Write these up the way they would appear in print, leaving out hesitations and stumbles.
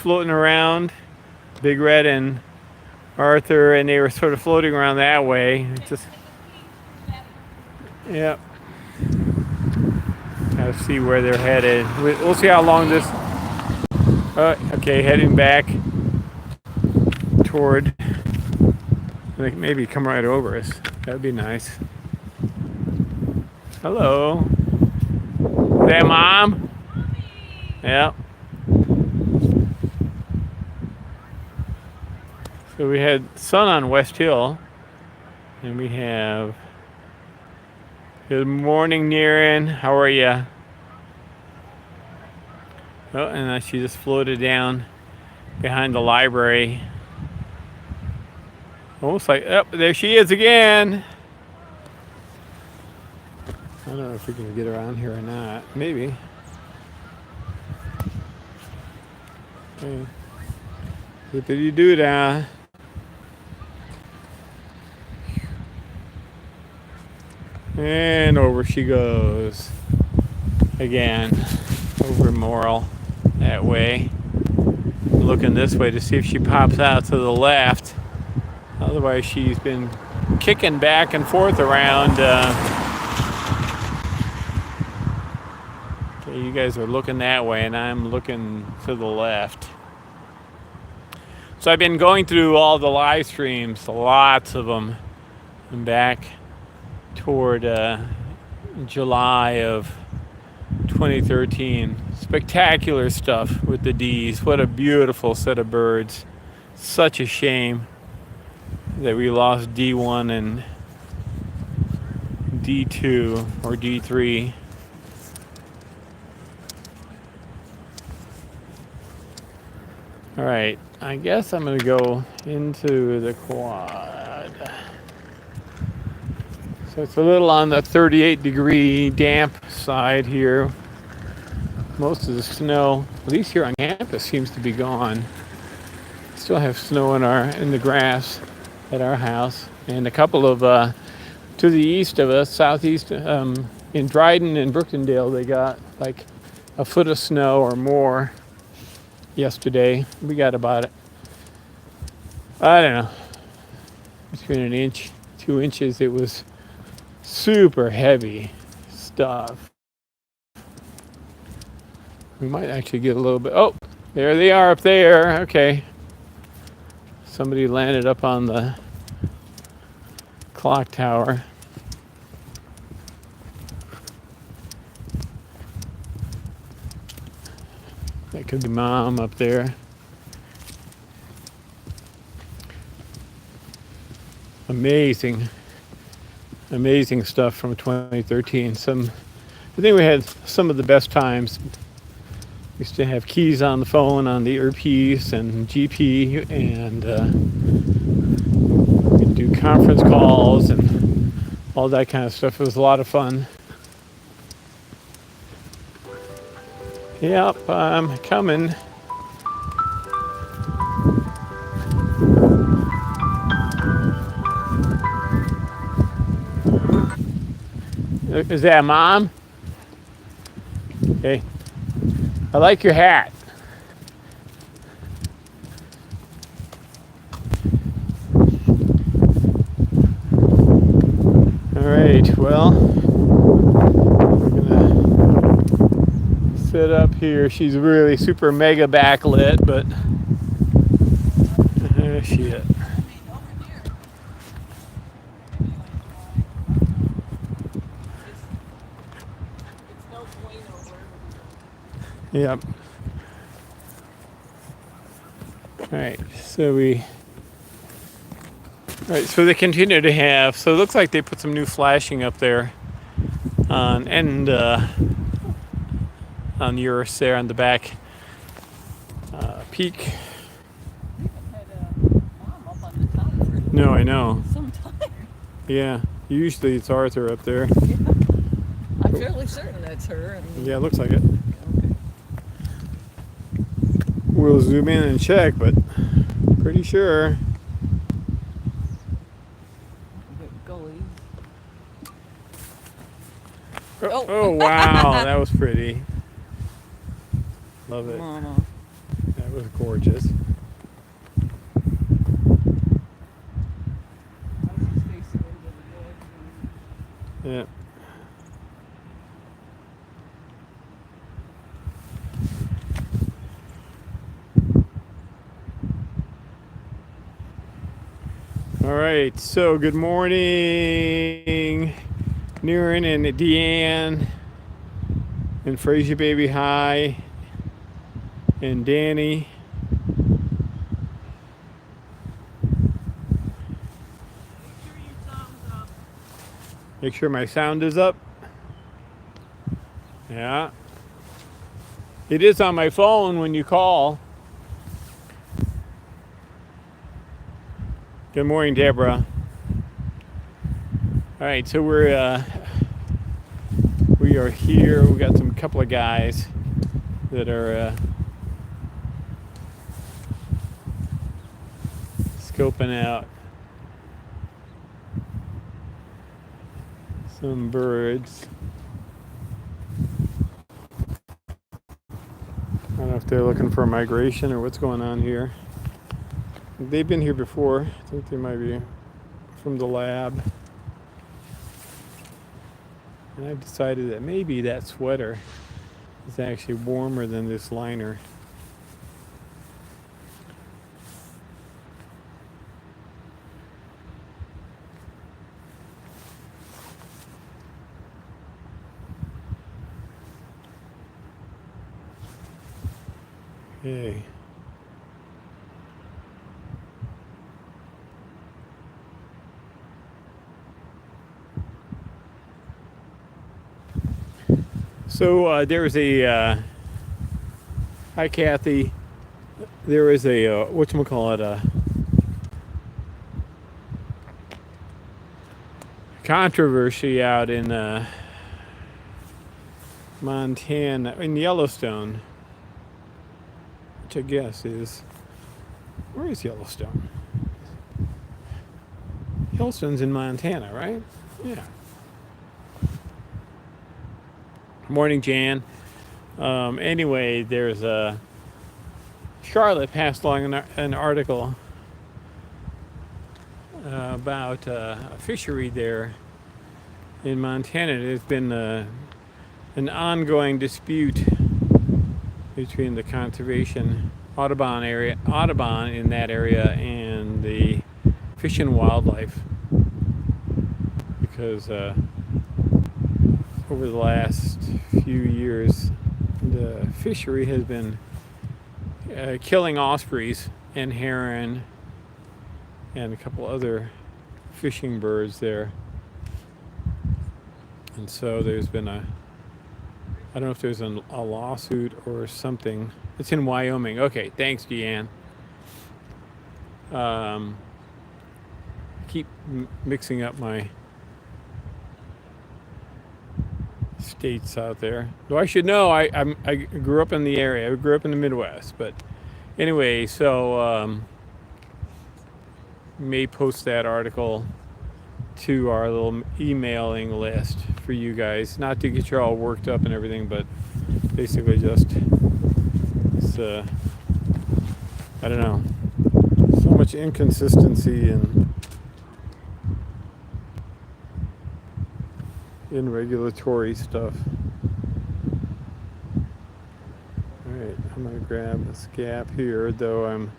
floating around, Big Red and Arthur, and they were sort of floating around that way. It just, yeah. Gotta see where they're headed. We'll see how long this. Okay, heading back toward. Maybe come right over us. That'd be nice. Hello. Is that Mom? Yeah. So we had sun on West Hill, and we have. Good morning, Niren. How are you? Oh, and she just floated down behind the library. Almost like, oh, there she is again. I don't know if we can get around here or not. Maybe. Okay. Zippity-doo-dah. And over she goes. Again. Over Morrill. That way. Looking this way to see if she pops out to the left. Otherwise, she's been kicking back and forth around. Okay, you guys are looking that way, and I'm looking to the left. So I've been going through all the live streams, lots of them. I'm back toward July of 2013. Spectacular stuff with the D's. What a beautiful set of birds. Such a shame that we lost D1 and D2 or D3. All right, I guess I'm going to go into the quad. So it's a little on the 38-degree damp side here. Most of the snow, at least here on campus, seems to be gone. Still have snow in the grass at our house, and a couple of to the east of us, southeast, in Dryden and Brookendale, they got like a foot of snow or more yesterday. We got about, I don't know, between an inch, 2 inches. It was super heavy stuff. We might actually get a little bit. Oh, there they are up there. Okay. Somebody landed up on the clock tower. That could be Mom up there. Amazing stuff from 2013. I think we had some of the best times. We used to have keys on the phone on the earpiece and GP, and we'd do conference calls and all that kind of stuff. It was a lot of fun. Yep, I'm coming. Is that Mom? Okay. I like your hat. All right, well, we're gonna sit up here. She's really super mega backlit, but shit. Yep. All right, so they continue to have, so it looks like they put some new flashing up there on yours there on the back peak. No, I know. Yeah, usually it's Arthur up there. Yeah. I'm fairly certain that's her. Yeah, it looks like it. We'll zoom in and check, but pretty sure. Oh wow, that was pretty. Love it. Momma. That was gorgeous. Yeah. All right, so good morning, Niren and Deanne, and Fraser Baby Hi, and Danny. Make sure my sound is up. Yeah. It is on my phone when you call. Good morning, Deborah. All right, so we are here. We got some couple of guys that are scoping out some birds. I don't know if they're looking for migration or what's going on here. They've been here before. I think they might be from the lab. And I've decided that maybe that sweater is actually warmer than this liner. Okay. So there's a hi Kathy. There is a whatchamacallit, a controversy out in Montana, in Yellowstone, which I guess is, where is Yellowstone? Yellowstone's in Montana, right? Yeah. Morning, Jan. Anyway, there's a Charlotte passed along an article about a fishery there in Montana. There's been an ongoing dispute between the conservation Audubon in that area and the Fish and Wildlife, because over the last few years the fishery has been killing ospreys and heron and a couple other fishing birds there. And so there's been I don't know if there's a lawsuit or something. It's in Wyoming. Okay, thanks, Deanne. Keep mixing up my states out there. Though I should know, I grew up in the area. I grew up in the Midwest. But anyway, so may post that article to our little emailing list for you guys. Not to get you all worked up and everything, but basically just it's I don't know, so much inconsistency in regulatory stuff. All right, I'm gonna grab this gap here, though I'm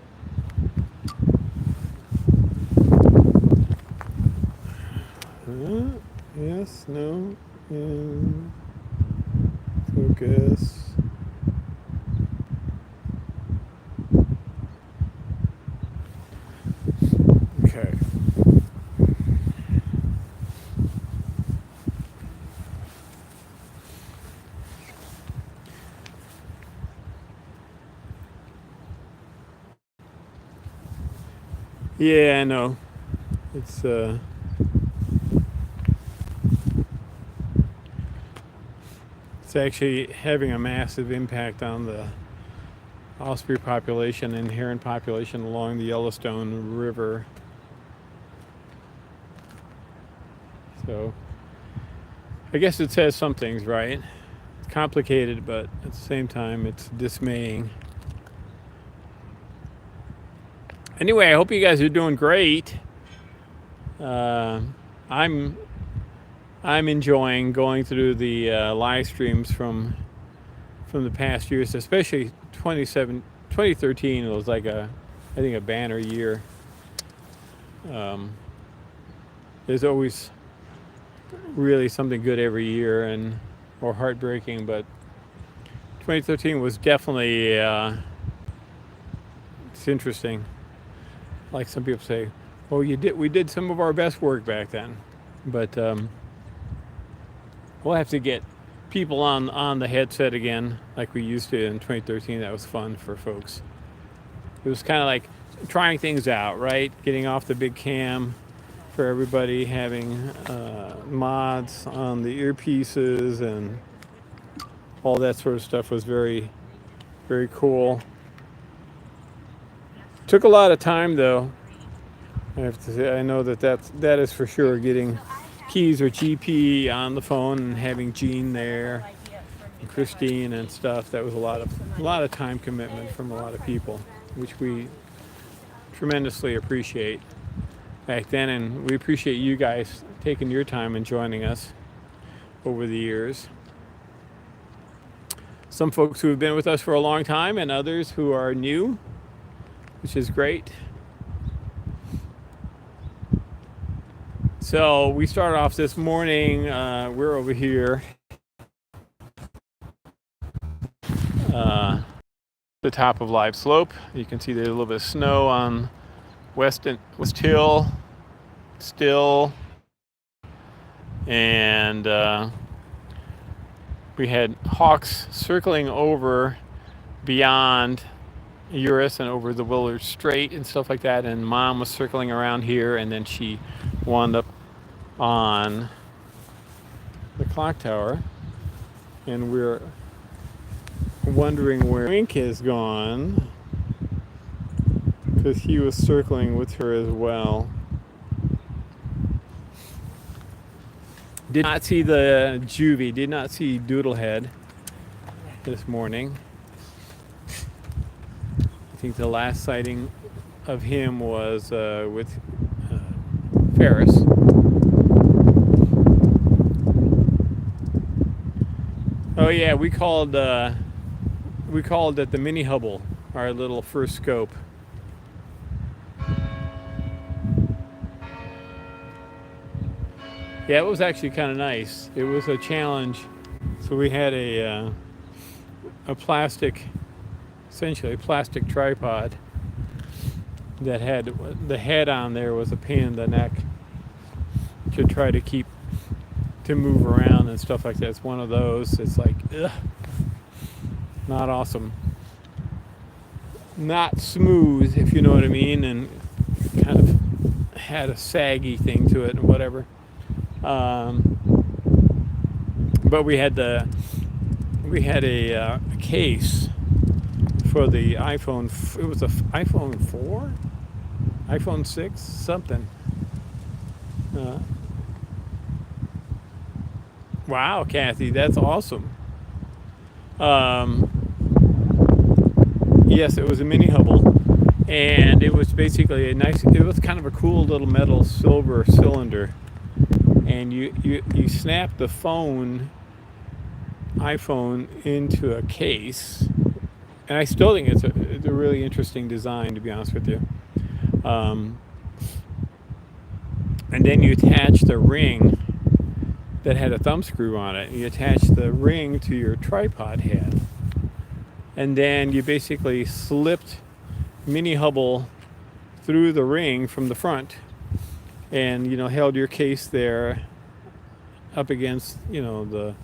yes, no, and focus. Okay. Yeah, I know. It's actually having a massive impact on the osprey population and heron population along the Yellowstone River. So I guess it says some things, right? It's complicated, but at the same time it's dismaying. Anyway, I hope you guys are doing great. Uh, I'm I'm enjoying going through the live streams from the past years, especially 2013 was like I think a banner year. Um, there's always really something good every year and or heartbreaking, but 2013 was definitely it's interesting. Like some people say, "Oh, we did some of our best work back then," but we'll have to get people on the headset again like we used to in 2013. That was fun for folks. It was kind of like trying things out, right? Getting off the big cam for everybody, having mods on the earpieces and all that sort of stuff was very, very cool. Took a lot of time though. I have to say, I know that is for sure. Getting Keys or GP on the phone and having Gene there, and Christine and stuff. That was a lot of time commitment from a lot of people, which we tremendously appreciate back then, and we appreciate you guys taking your time and joining us over the years. Some folks who have been with us for a long time, and others who are new, which is great. So we started off this morning. We're over here, the top of Live Slope. You can see there's a little bit of snow on West Hill still, and we had hawks circling over beyond Eurus and over the Willard Strait and stuff like that. And Mom was circling around here, and then she wound up on the clock tower, and we're wondering where Wink has gone because he was circling with her as well. Did not see the juvie, did not see Doodlehead this morning. I think the last sighting of him was with Ferris. Oh yeah, we called it the Mini Hubble, our little first scope. Yeah, it was actually kind of nice. It was a challenge. So we had a plastic, essentially a plastic tripod that had the head on there was a pain in the neck to try to keep to move around and stuff like that. It's one of those. It's like, ugh, not awesome, not smooth, if you know what I mean, and kind of had a saggy thing to it and whatever. But we had a case for the iPhone. It was a iPhone 4, iPhone 6, something. Wow, Kathy, that's awesome. Yes, it was a Mini Hubble, and it was basically it was kind of a cool little metal silver cylinder, and you snap the iPhone into a case, and I still think it's a really interesting design, to be honest with you. And then you attach the ring that had a thumb screw on it. You attach the ring to your tripod head, and then you basically slipped Mini Hubble through the ring from the front, and held your case there up against the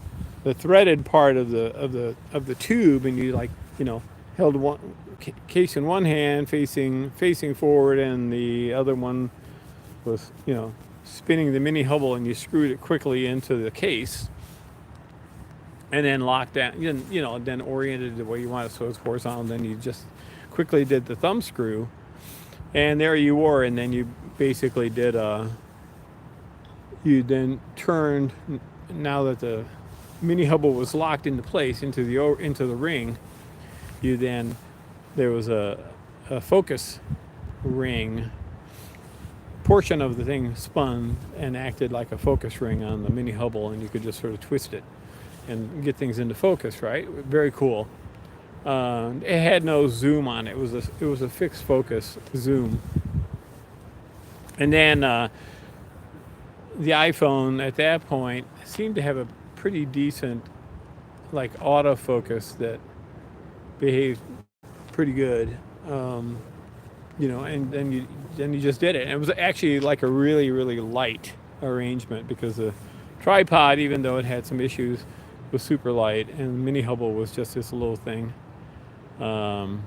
threaded part of the tube, and you held one case in one hand facing forward, and the other one was spinning the Mini Hubble, and you screwed it quickly into the case, and then locked down, then oriented the way you want it so it's horizontal. Then you just quickly did the thumb screw, and there you were. And then you basically did you then turned, now that the Mini Hubble was locked into place into the ring, there was a focus ring portion of the thing spun and acted like a focus ring on the mini Hubble, and you could just sort of twist it and get things into focus, right? Very cool. It had no zoom on it. It was a fixed focus zoom. And then the iPhone at that point seemed to have a pretty decent like autofocus that behaved pretty good. And then you just did it. And it was actually like a really, really light arrangement because the tripod, even though it had some issues, was super light, and Mini Hubble was just this little thing. And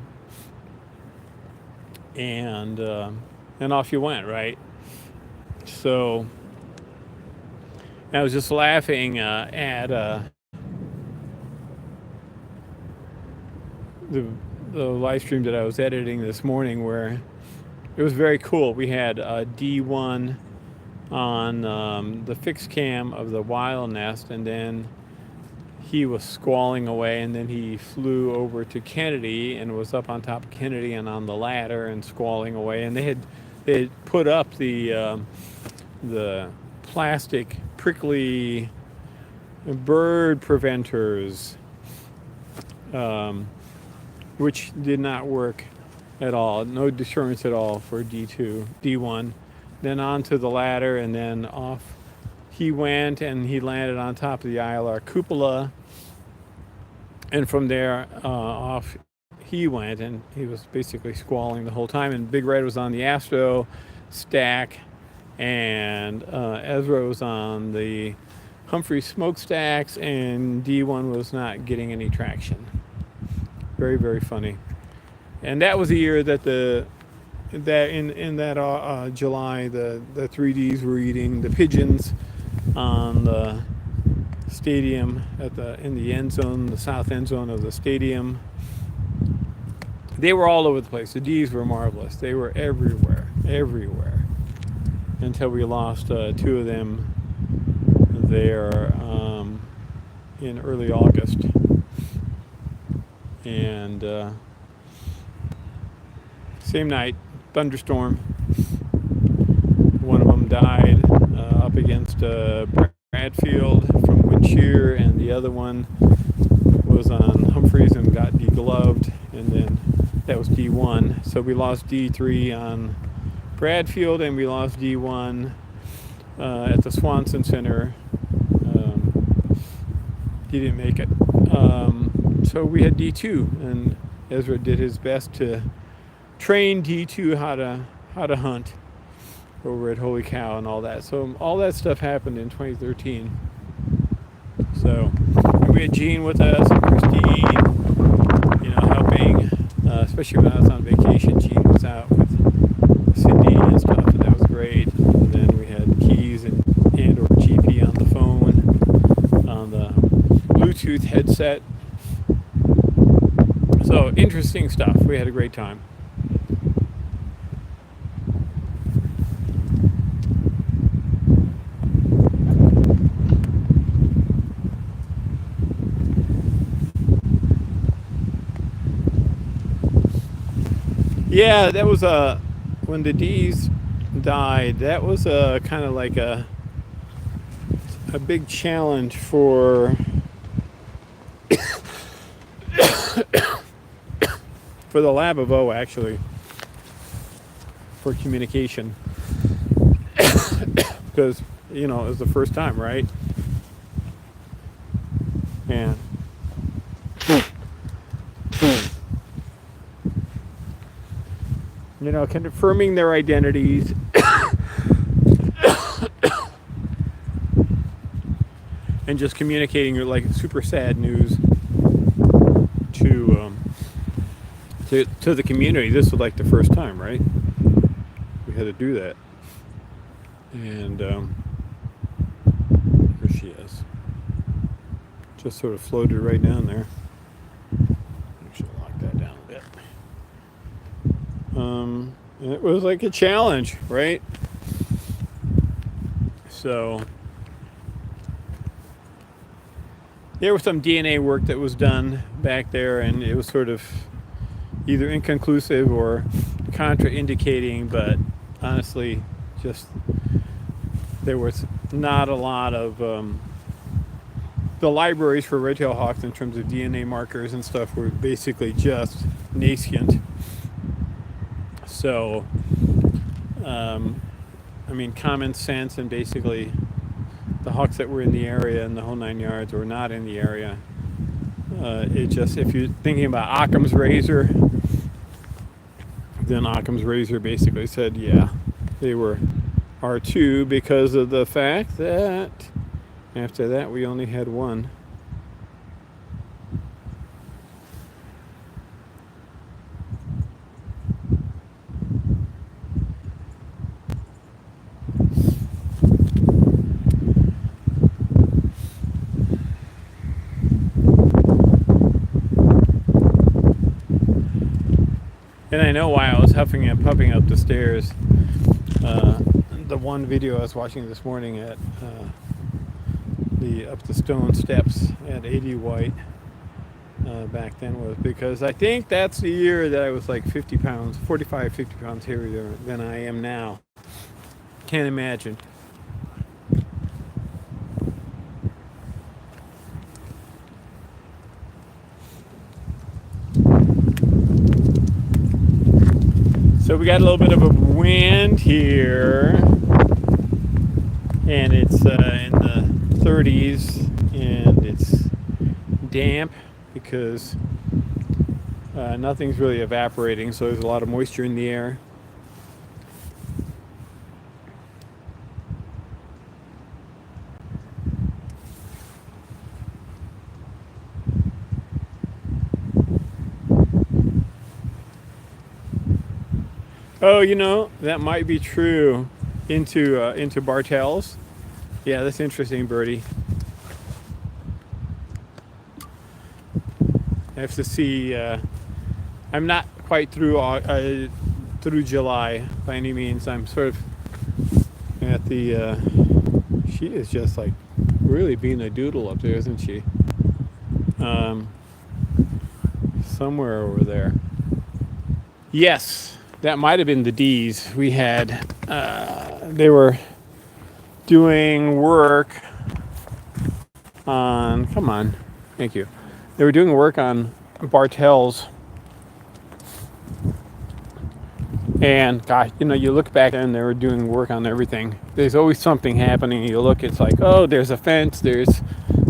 off you went, right? So I was just laughing at the live stream that I was editing this morning, where it was very cool. We had D1 on the fixed cam of the wild nest, and then he was squalling away, and then he flew over to Kennedy and was up on top of Kennedy and on the ladder and squalling away. And they had put up the plastic prickly bird preventers, which did not work at all. No deterrence at all for D1. Then onto the ladder, and then off he went, and he landed on top of the ILR cupola. And from there, off he went, and he was basically squalling the whole time. And Big Red was on the Astro stack, and Ezra was on the Humphrey smokestacks, and D1 was not getting any traction. Very, very funny. And that was the year that in that July, the 3Ds were eating the pigeons on the stadium in the end zone, the south end zone of the stadium. They were all over the place. The Ds were marvelous. They were everywhere, until we lost two of them there in early August. And same night, thunderstorm. One of them died up against Bradfield from wind shear, and the other one was on Humphreys and got degloved, and then that was D1. So we lost D3 on Bradfield, and we lost D1 at the Swanson Center. He didn't make it. So we had D2, and Ezra did his best to train D2 how to hunt over at Holy Cow and all that. So all that stuff happened in 2013. So we had Gene with us and Christine, helping, especially when I was on vacation. Gene was out with Cindy and stuff, and that was great. And then we had Keys and or GP on the phone, on the Bluetooth headset. So interesting stuff. We had a great time. Yeah, that was when the D's died. That was kind of like a big challenge for for the Lab of O, actually, for communication, because it was the first time, right? And confirming their identities and just communicating like super sad news to the community. This was like the first time, right? We had to do that. And here she is. Just sort of floated right down there. Actually, lock that down a bit. It was like a challenge, right? So there was some DNA work that was done back there, and it was sort of, either inconclusive or contraindicating, but honestly, just there was not a lot of the libraries for red-tailed hawks in terms of DNA markers and stuff were basically just nascent. So, I mean, common sense and basically the hawks that were in the area and the whole 9 yards were not in the area. It just, if you're thinking about Occam's razor, then Occam's razor basically said, yeah, they were R2 because of the fact that after that we only had one. And I know why I was huffing and puffing up the stairs. The one video I was watching this morning at up the stone steps at 80 White back then was because I think that's the year that I was like 50 pounds, 45, 50 pounds heavier than I am now. Can't imagine. So we got a little bit of a wind here, and it's in the 30s, and it's damp because nothing's really evaporating, so there's a lot of moisture in the air. Oh, you know, that might be true into Bartels. Yeah, that's interesting, Birdie. I have to see. I'm not quite through July by any means. I'm sort of at the. She is just like really being a doodle up there, isn't she? Somewhere over there. Yes. That might have been the D's. We had, they were doing work on, come on, thank you. They were doing work on Bartels. And gosh, you know, you look back and they were doing work on everything. There's always something happening. You look, it's like, oh, there's a fence, there's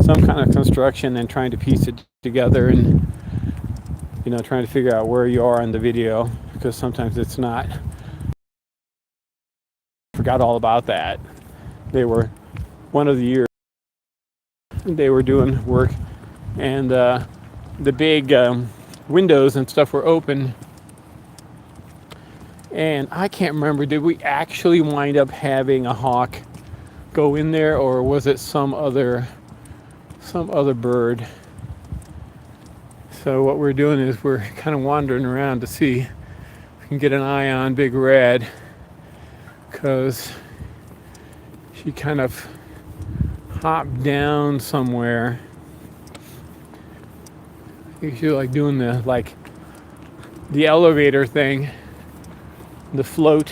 some kind of construction, and trying to piece it together and, you know, trying to figure out where you are in the video. Because sometimes it's not. Forgot all about that. They were one of the years they were doing work, and the big windows and stuff were open. And I can't remember, did we actually wind up having a hawk go in there, or was it some other bird? So what we're doing is we're kind of wandering around to see can get an eye on Big Red, because she kind of hopped down somewhere. I think she's like doing the elevator thing, the float.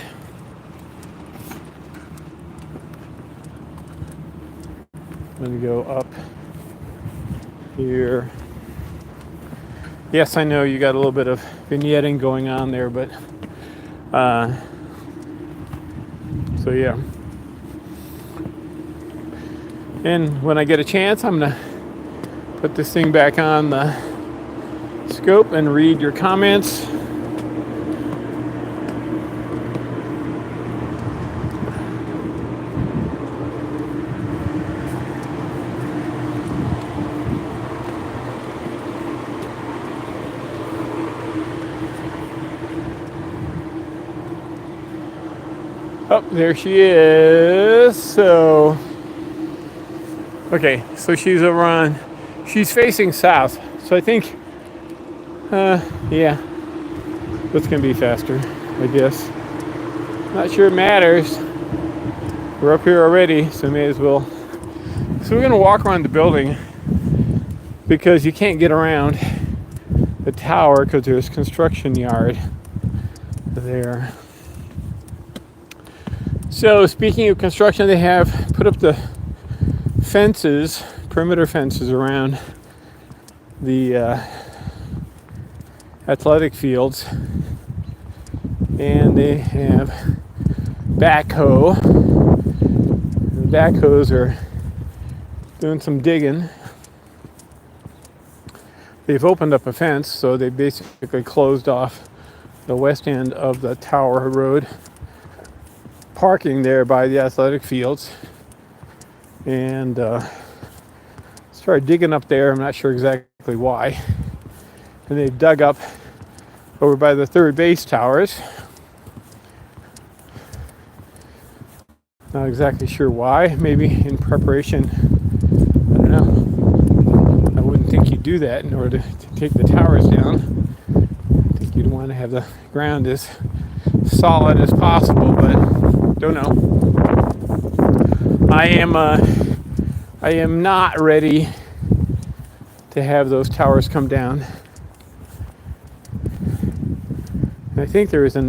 I'm gonna go up here. Yes, I know you got a little bit of vignetting going on there, but so yeah. And when I get a chance, I'm gonna put this thing back on the scope and read your comments. Oh, there she is. So, okay, so she's over on, she's facing south. So I think, yeah, that's gonna be faster, I guess. Not sure it matters. We're up here already, so may as well. So we're gonna walk around the building because you can't get around the tower because there's construction yard there. So speaking of construction, they have put up the fences, perimeter fences around the athletic fields, and they have backhoe. The backhoes are doing some digging. They've opened up a fence, so they basically closed off the west end of the Tower Road parking there by the athletic fields, and started digging up there. I'm not sure exactly why. And they've dug up over by the third base towers. Not exactly sure why. Maybe in preparation. I don't know. I wouldn't think you'd do that in order to take the towers down. I think you'd want to have the ground as solid as possible, but don't know. I am not ready to have those towers come down. I think there is some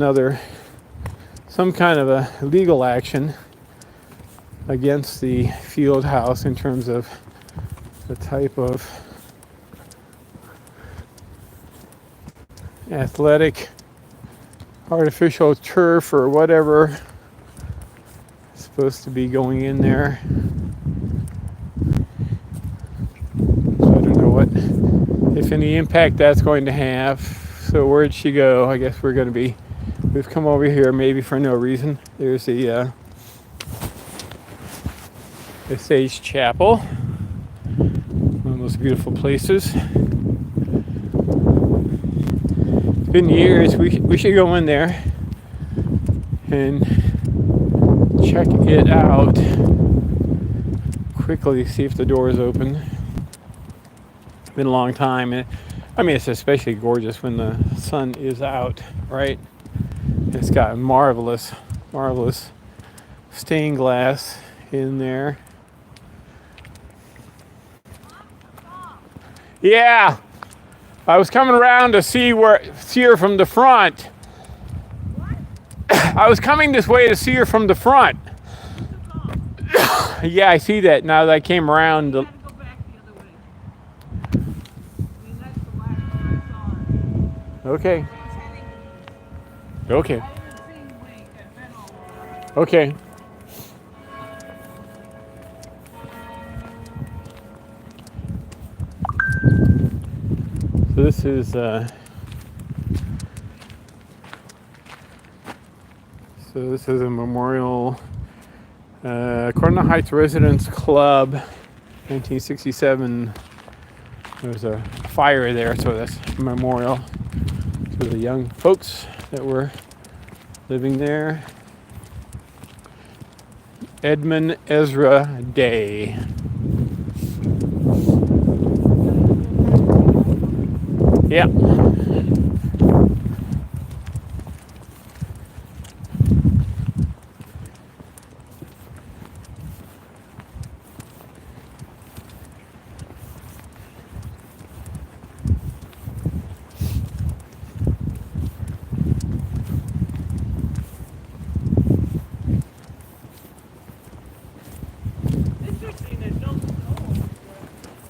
kind of a legal action against the field house in terms of the type of athletic artificial turf or whatever is supposed to be going in there. So I don't know what, if any impact that's going to have. So where'd she go? I guess we've come over here maybe for no reason. There's the Sage Chapel, one of those beautiful places. It's been years. We should go in there and check it out quickly, see if the door is open. It's been a long time, and I mean, it's especially gorgeous when the sun is out, right? It's got marvelous stained glass in there. Yeah, I was coming around to see her from the front. What? I was coming this way to see her from the front. Yeah, I see that now that I came around. You gotta go back the other way. I mean, that's the last time I saw her. Okay. I was heading, Okay. I haven't seen Wink. I've been all over. Okay. So this is a memorial, Corona Heights Residents Club, 1967. There was a fire there, so that's a memorial to the young folks that were living there. Edmund Ezra Day. Yeah. Interesting that no snow.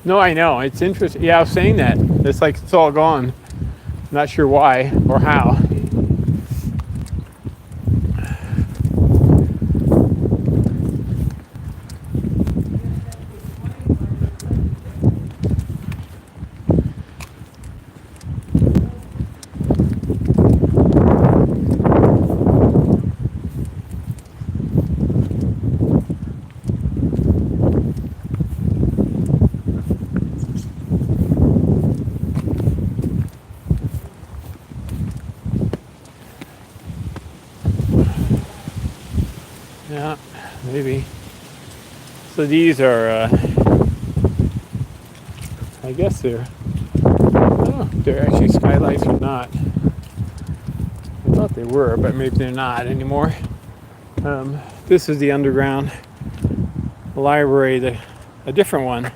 No, I know. It's interesting. Yeah, I was saying that. It's like it's all gone. Not sure why or how. Yeah, maybe. So these are, I guess they're actually skylights or not. I thought they were, but maybe they're not anymore. This is the underground library, a different one.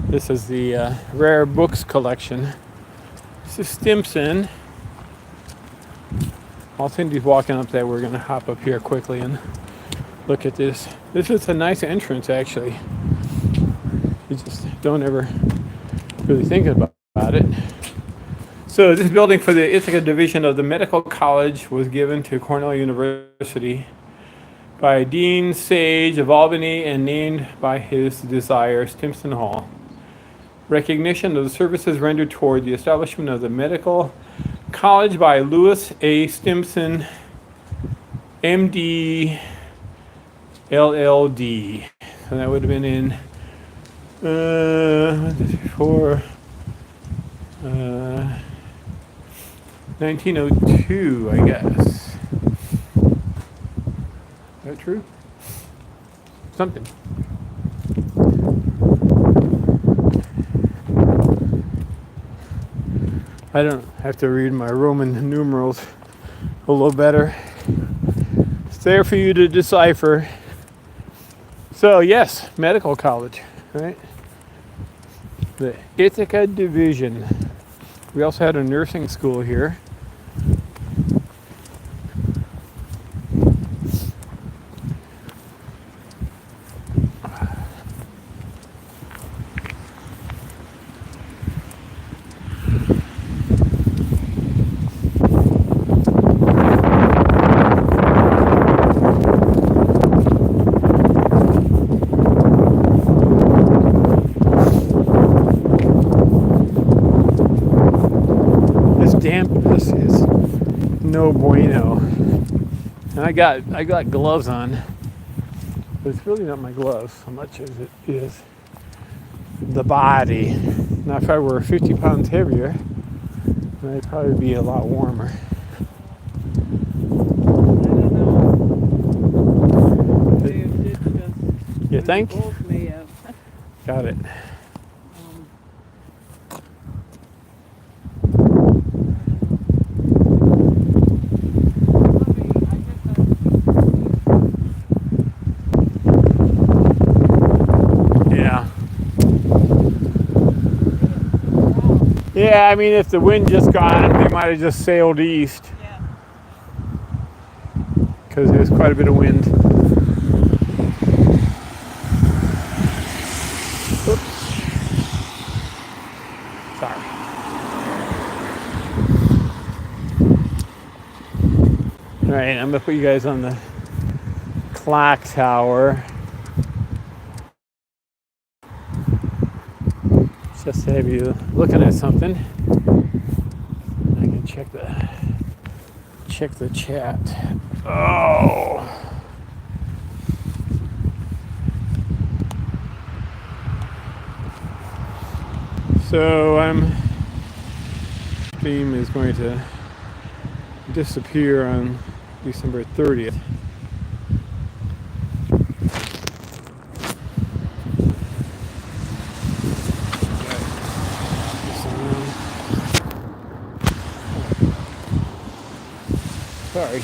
This is the rare books collection. this is Stimson. While Cindy's walking up there, we're gonna hop up here quickly and look at this. This is a nice entrance, actually. You just don't ever really think about it. So this building for the Ithaca division of the Medical College was given to Cornell University by Dean Sage of Albany and named by his desire, Stimson Hall. Recognition of the services rendered toward the establishment of the Medical College by Louis A. Stimson, MD, LLD. So that would have been in before 1902, I guess. Is that true? Something. I don't have to read my Roman numerals a little better. It's there for you to decipher. So yes, medical college, right? The Ithaca division. We also had a nursing school here. Dampness is no bueno. And I got gloves on, but it's really not my gloves so much as it is the body. Now if I were 50 pounds heavier, then I'd probably be a lot warmer. You think? Got it. Yeah, I mean, if the wind just gone, they might have just sailed east. Yeah. Because there's quite a bit of wind. Oops. Sorry. All right, I'm gonna put you guys on the clock tower. Just to have you looking at something. I can check the chat. Oh. So stream is going to disappear on December 30th. Sorry.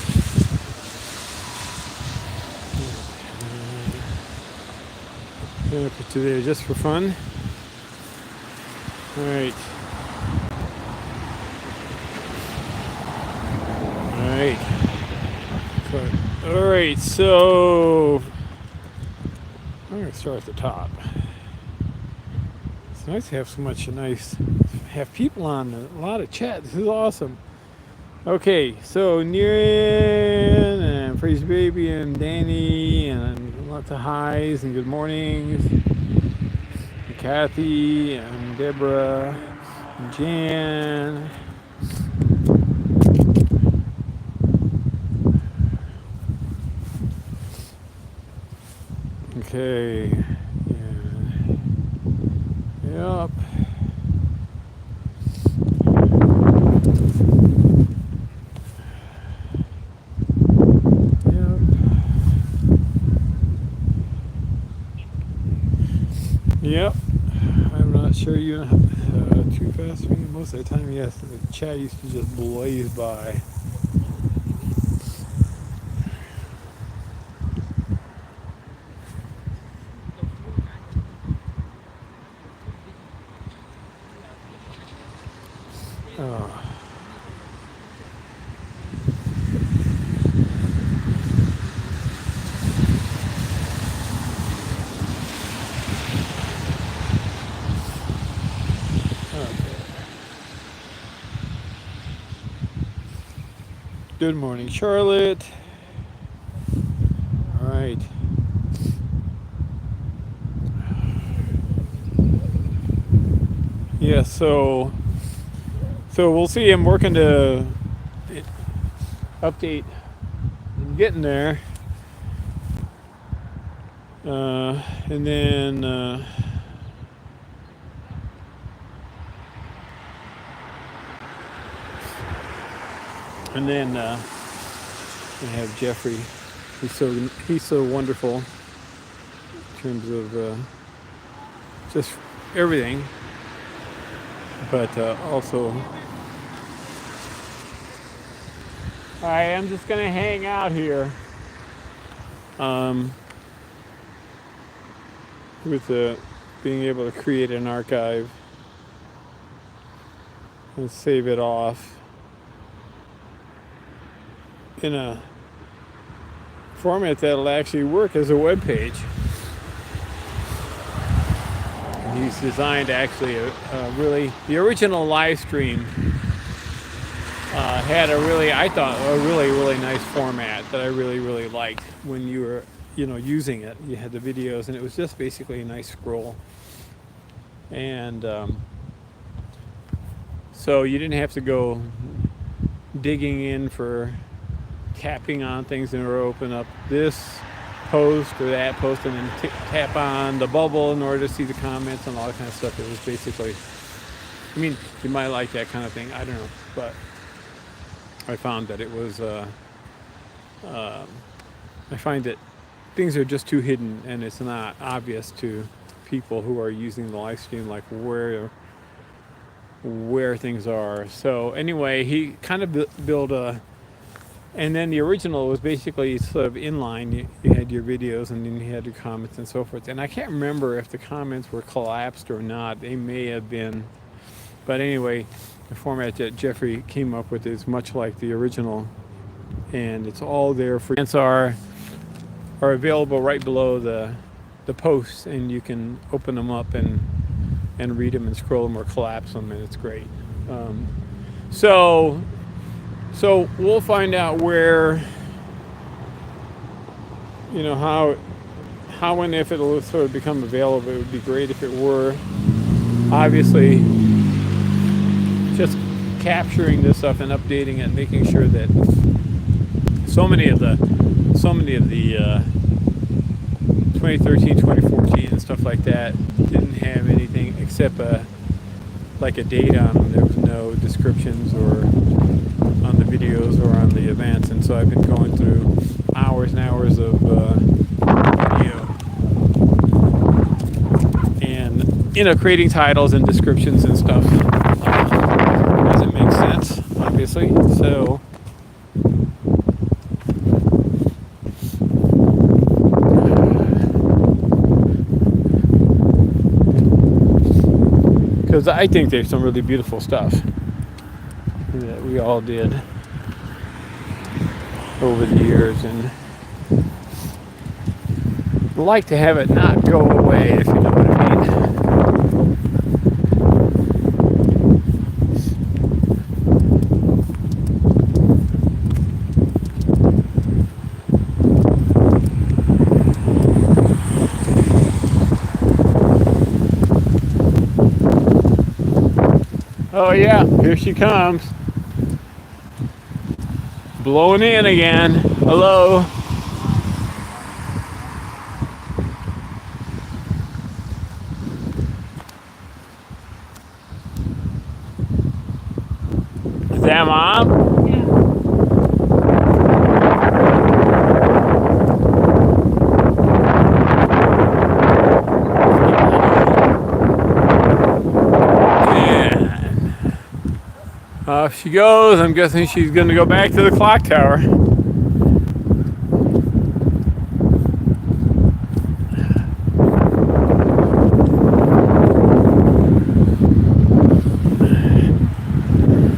I'm gonna put you there just for fun. All right. All right. So I'm gonna start at the top. It's nice to have have people on, a lot of chat. This is awesome. Okay, so Niran and Praise Baby and Danny and lots of highs and good mornings. And Kathy and Deborah and Jan. Okay. Yeah. Yep. Yep. I'm not sure you're too fast for me. Most of the time, yes. The chat used to just blaze by. Oh. Good morning, Charlotte. All right. Yeah, so we'll see. I'm working to update. I'm getting there. And then we have Jeffrey. He's so wonderful in terms of just everything, but also I am just gonna hang out here with being able to create an archive and save it off in a format that'll actually work as a web page. He's designed actually a really, the original live stream had I thought, a really nice format that I really liked when you were, using it. You had the videos and it was just basically a nice scroll. And so you didn't have to go digging in for tapping on things in order to open up this post or that post and then tap on the bubble in order to see the comments and all that kind of stuff. It was basically, I mean, you might like that kind of thing, I don't know, but I found that it was I find that things are just too hidden and it's not obvious to people who are using the live stream, like where things are. So anyway, he kind of built and then the original was basically sort of inline. You had your videos and then you had your comments and so forth. And I can't remember if the comments were collapsed or not. They may have been. But anyway, the format that Jeffrey came up with is much like the original. And it's all there for comments are available right below the posts, and you can open them up and read them and scroll them or collapse them, and it's great. So we'll find out where, how and if it'll sort of become available. It would be great if it were. Obviously, just capturing this stuff and updating it, making sure that so many of the 2013, 2014 and stuff like that didn't have anything except like a date on them. There was no descriptions or on the videos or on the events, and so I've been going through hours and hours of video and creating titles and descriptions and stuff as it makes sense, obviously. So because I think there's some really beautiful stuff that we all did over the years, and I'd like to have it not go away, if you know what I mean. Oh yeah, here she comes. Blowing in again. Hello. Is that Mom? Off she goes. I'm guessing she's going to go back to the clock tower.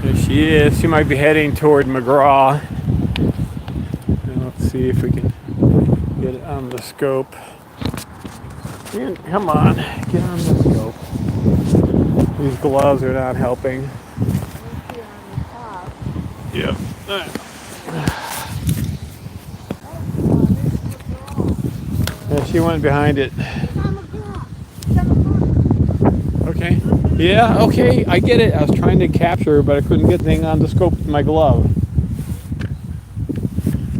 There she is. She might be heading toward McGraw. And let's see if we can get it on the scope. Come on, get on the scope. These gloves are not helping. Once you're on the top. Yep. Yeah, she went behind it. It's on the ground. It's on the ground. Okay. Yeah, okay, I get it. I was trying to capture her, but I couldn't get the thing on the scope with my glove.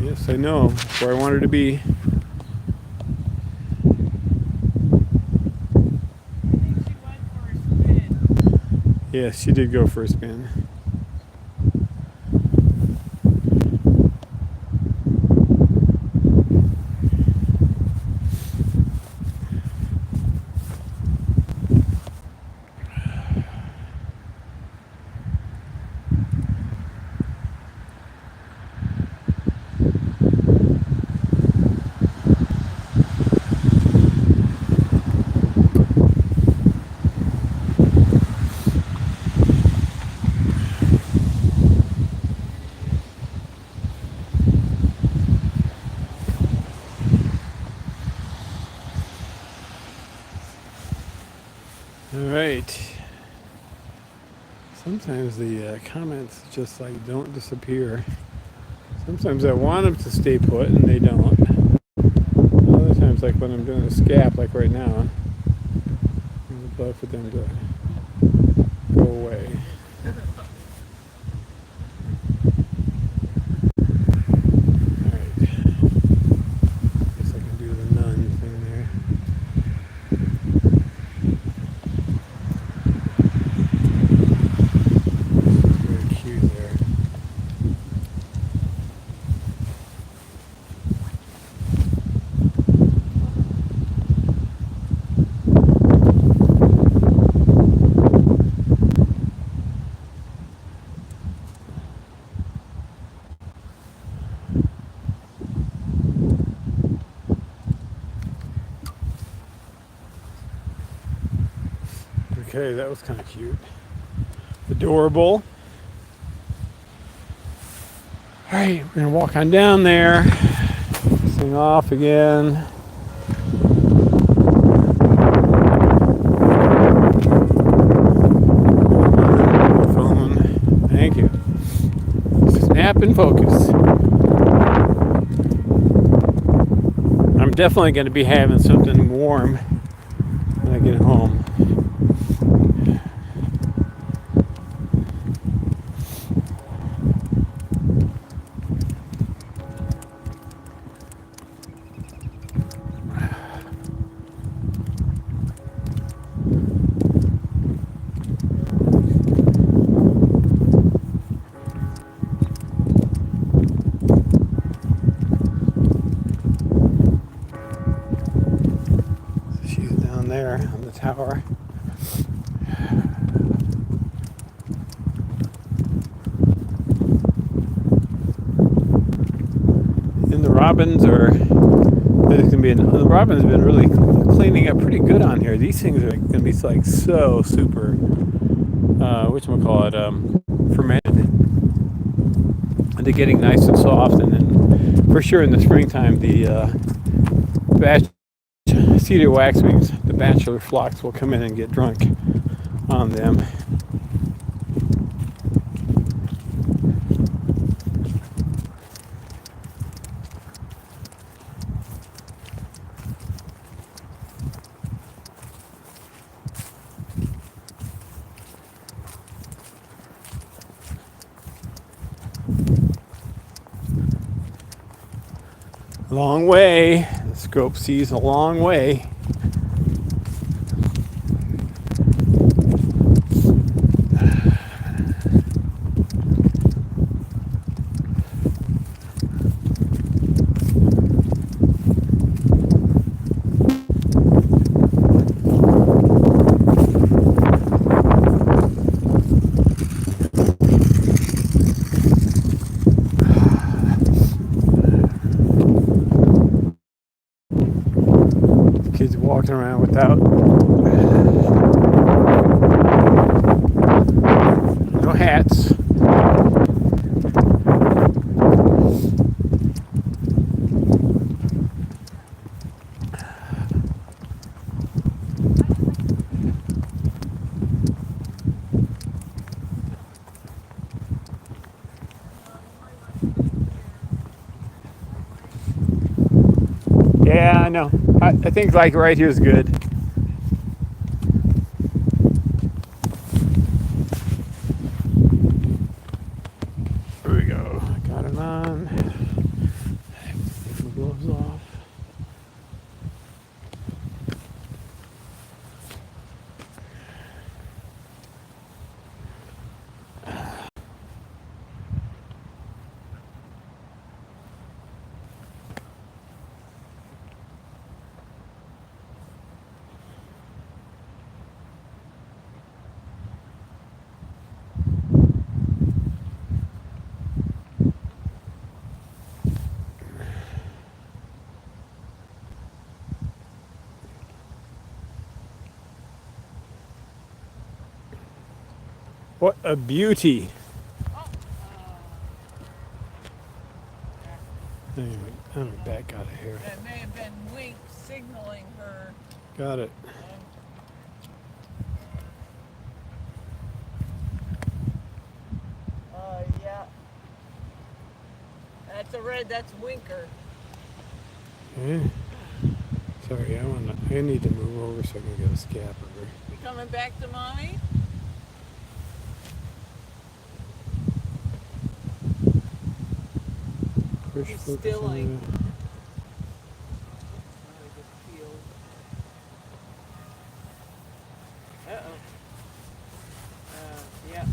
Yes, I know. That's where I wanted to be. I think she went for a spin. Yes, she did go for a spin. All right. Sometimes the comments just like don't disappear. Sometimes I want them to stay put and they don't. Other times, like when I'm doing a scap, like right now, I would love for them to go away. All right. Guess I can do the nun thing there. Very cute there. Okay, that was kind of cute. Adorable. All right, we're gonna walk on down there. This thing off again. Phone. Thank you. Snap and focus. I'm definitely going to be having something warm when I get home. She's down there on the tower. And the robins are. The robins have been really cleaning up pretty good on here. These things are going to be like so super. Fermented. And they're getting nice and soft, and then for sure in the springtime the cedar waxwings, the bachelor flocks will come in and get drunk on them. Long way. The scope sees a long way. Kids walking around without no hats. Yeah, I know. I think like right here is good. Here we go. Got it on. Take my gloves off. What a beauty. Anyway, I'm back out of here. That may have been Wink signaling her. Got it. Yeah. That's a red, that's Winker. Okay. Sorry, I need to move over so I can get a scapular. You coming back to Mommy? Push He's focus still on like- the- Yeah.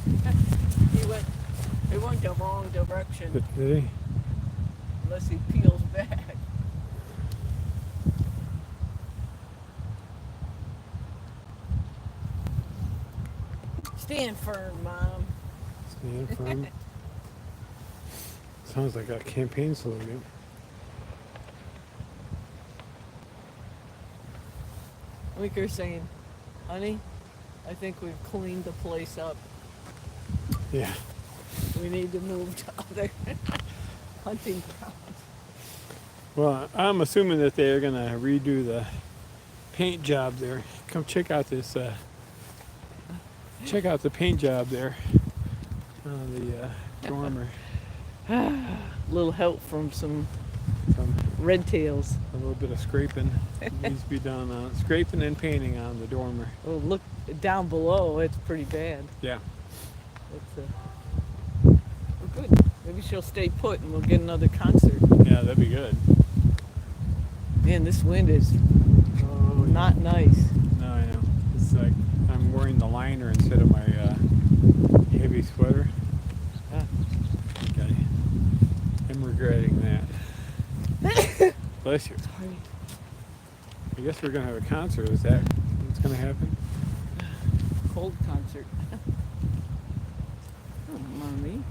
He went the wrong direction Did he? unless he peels back. Stand firm, Mom. Stand firm. Sounds like a campaign slogan. Winker's saying, honey, I think we've cleaned the place up. Yeah. We need to move to other hunting grounds. Well, I'm assuming that they're gonna redo the paint job there. Come check out this. Check out the paint job there on the dormer. Little help from some Some red tails. a little bit of scraping needs to be done on scraping and painting on the dormer. Oh, look down below. It's pretty bad. Yeah. It's well, good. Maybe she'll stay put and we'll get another concert. Yeah, that'd be good. Man, this wind is Oh, not nice. no, I know. It's like I'm wearing the liner instead of my heavy sweater. Ah. Okay. I'm regretting that. Bless you. Sorry. I guess we're gonna have a concert. Is that what's gonna happen? Cold concert. Oh, Mommy.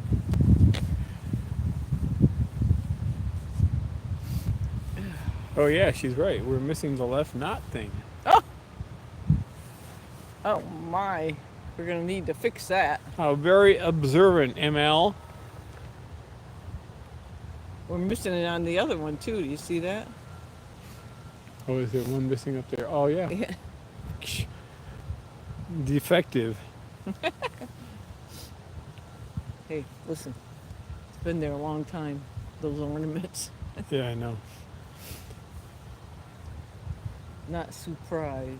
Oh yeah, she's right. We're missing the left knot thing. Oh my. We're gonna need to fix that. How very observant, ML. We're missing it on the other one too. Do you see that? Oh, is there one missing up there? Oh yeah. Yeah. Defective. Hey, listen. It's been there a long time. Those ornaments. Yeah, I know. Not surprised.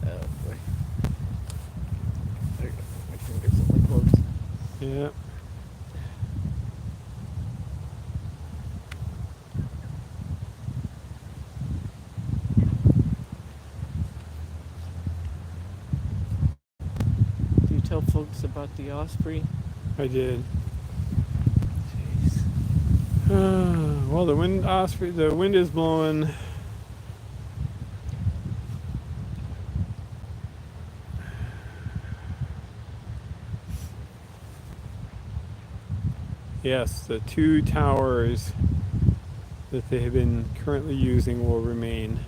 Oh boy. I gotta put my fingers on my gloves. Yeah. Do you tell folks about the osprey? I did. Jeez. Well, the wind is blowing. Yes, the two towers that they have been currently using will remain.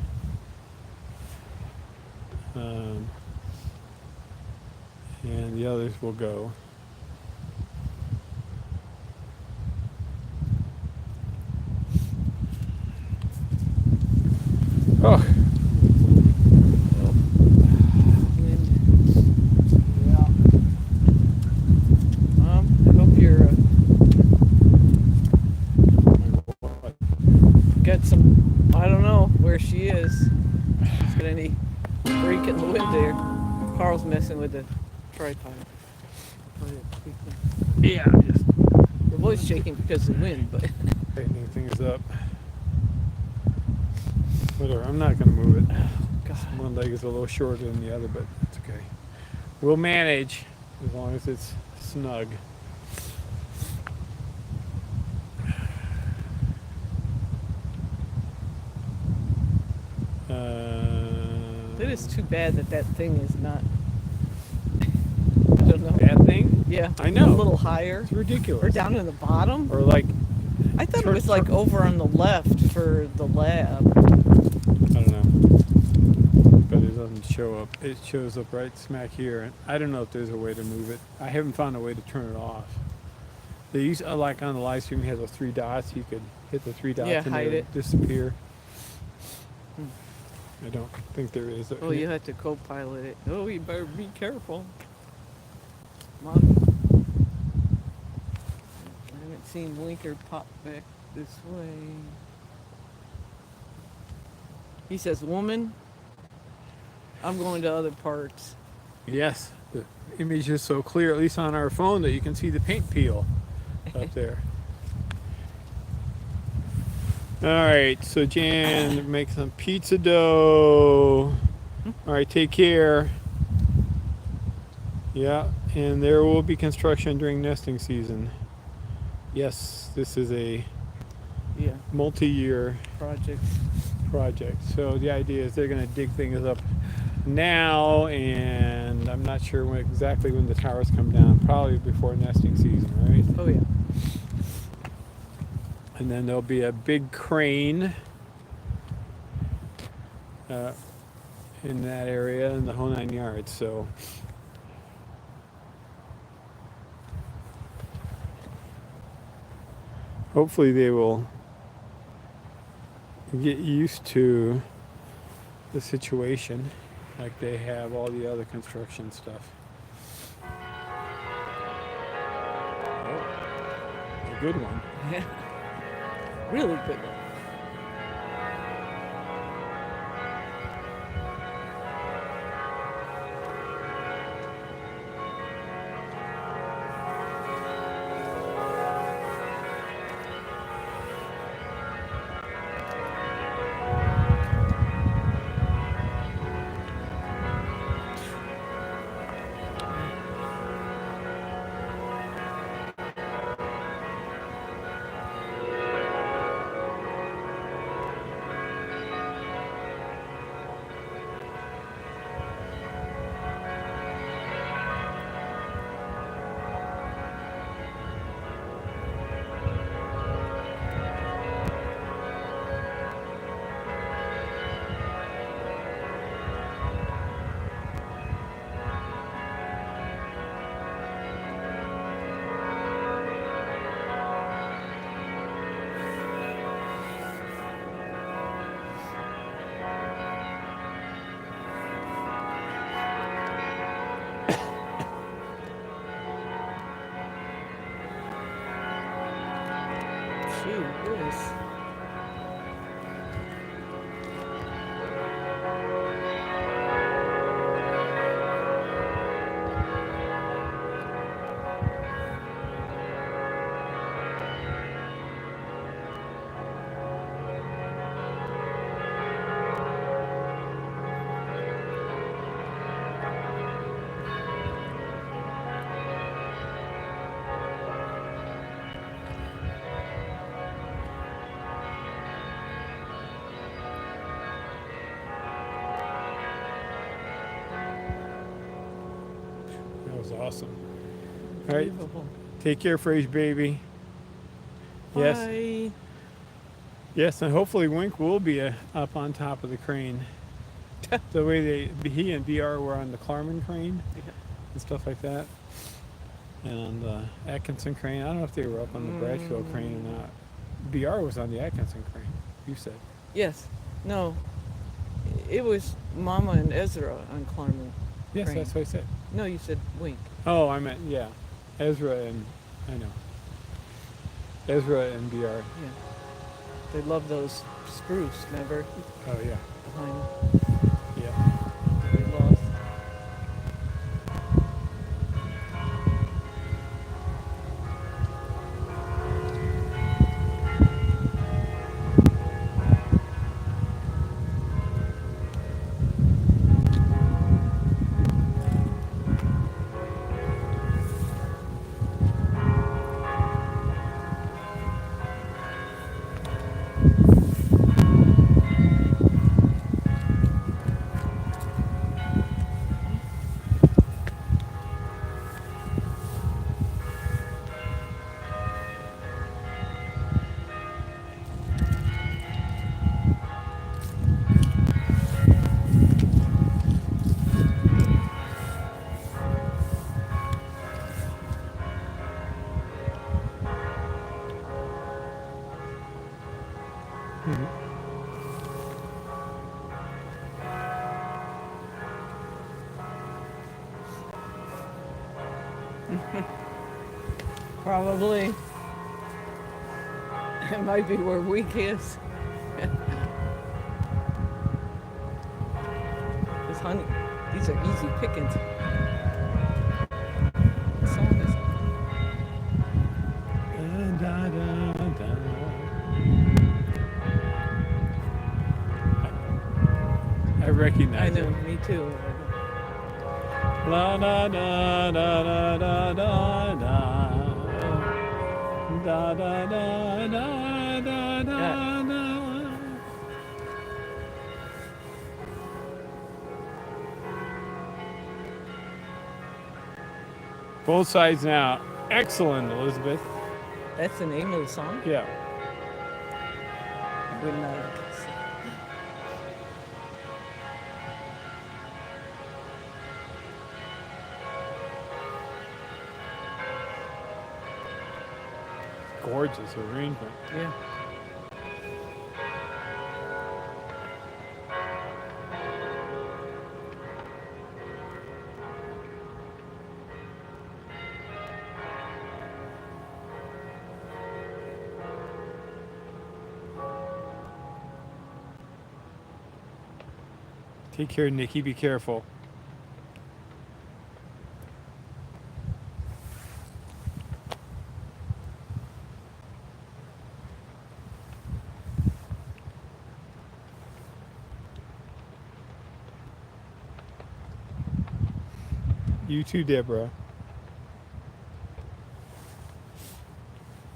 And the others will go. Oh, Wind. Yeah. shaking the wind there. Carl's messing with the tripod. Yeah, just Your voice shaking because of the wind, but tightening things up. Whatever, I'm not gonna move it. God. One leg is a little shorter than the other, but it's okay. We'll manage as long as it's snug. It is too bad that thing is not. I don't know. That thing? Yeah, I know. a little higher It's ridiculous. or down in the bottom. Or like, I thought it was like over on the left for the lab. I don't know. But it doesn't show up. It shows up right smack here. And I don't know if there's a way to move it. I haven't found a way to turn it off. They use, like on the live stream, it has those 3 dots. You could hit the 3 dots Yeah, and hide it would it. disappear. I don't think there is. Oh, you have to co-pilot it. Oh, you better be careful. Mommy. I haven't seen Winker pop back this way. He says, "Woman, I'm going to other parts." Yes, the image is so clear, at least on our phone, that you can see the paint peel up there. All right, so Jan, make some pizza dough. All right, take care. Yeah, and there will be construction during nesting season. Yes, this is a Yeah, multi-year project. So the idea is they're going to dig things up now, and I'm not sure exactly when the towers come down. Probably before nesting season, right? Oh yeah. And then there'll be a big crane in that area, in the whole 9 yards. So hopefully they will get used to the situation like they have all the other construction stuff. Oh, a good one. Really good one. Gee whiz. That was awesome. All right, Unbelievable. take care, Frage baby. Yes, Bye. yes, and hopefully Wink will be up on top of the crane. The way he and BR were on the Klarman crane and stuff like that, and on the Atkinson crane. I don't know if they were up on the Bradfield crane or not. BR was on the Atkinson crane. You said. Yes. No. It was Momma and Ezra on Klarman. Yes, Crane. that's what I said. No, you said Wink. Oh, I meant yeah, Ezra and I know. Ezra and BR. Yeah. They love those spruce, remember? Oh yeah, Behind them. yeah. They love Probably. It might be where weak is. This honey, these are easy pickings. What song is it? Da, da, da. I recognize I know, it. me too. La da da da da da da da. Da da da da da da da. Both sides now. Excellent, Elizabeth. That's the name of the song? Yeah. I would not have guessed. Gorgeous arrangement. Yeah. Take care, Nikki. Be careful. You too, Deborah.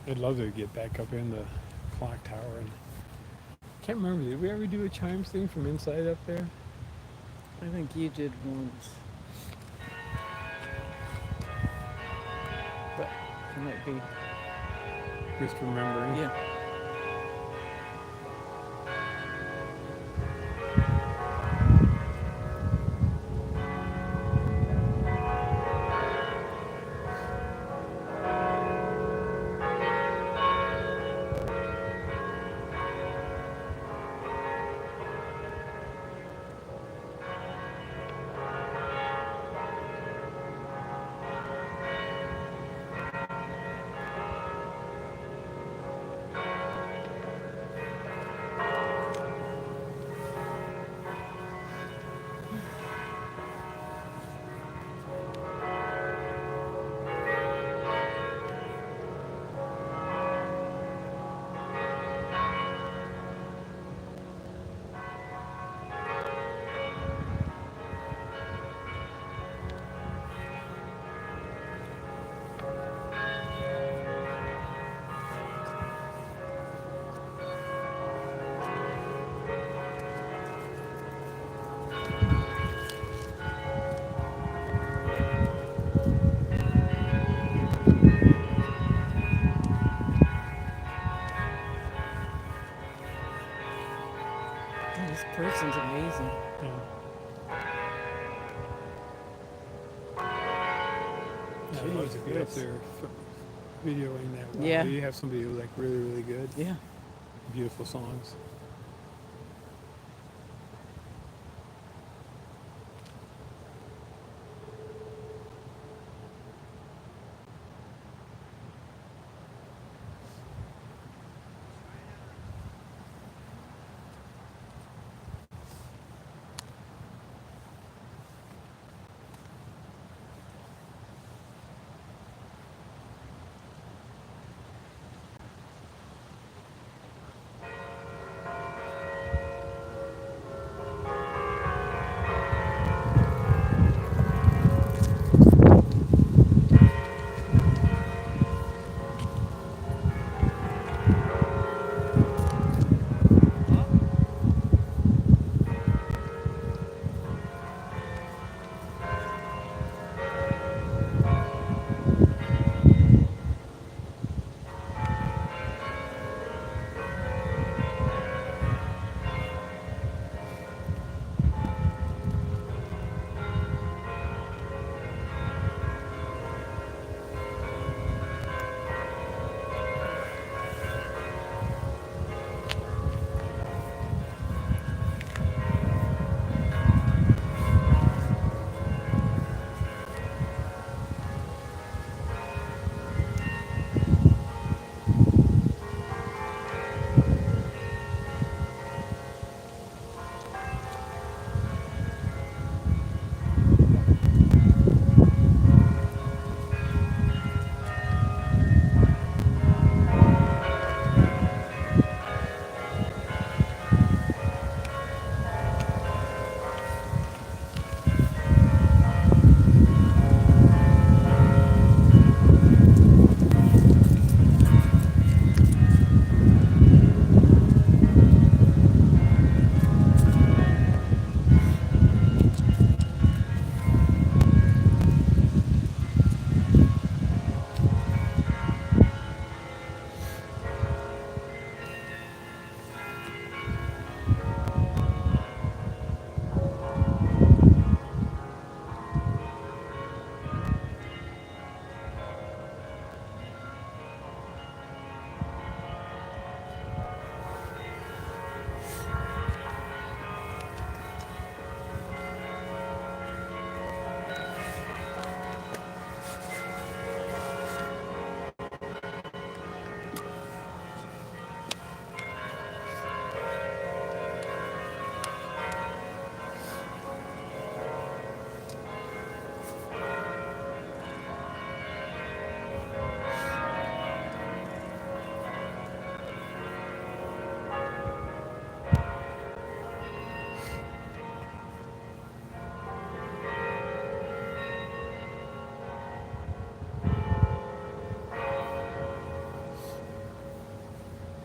I'd love to get back up in the clock tower. And can't remember. Did we ever do a chimes thing from inside up there? I think you did once. But it might be. Just remembering. Yeah. This person's amazing. Yeah. I'd love to be up Jeez. there videoing that. Wow. Yeah. You have somebody who's like really, really good. Yeah. Beautiful songs.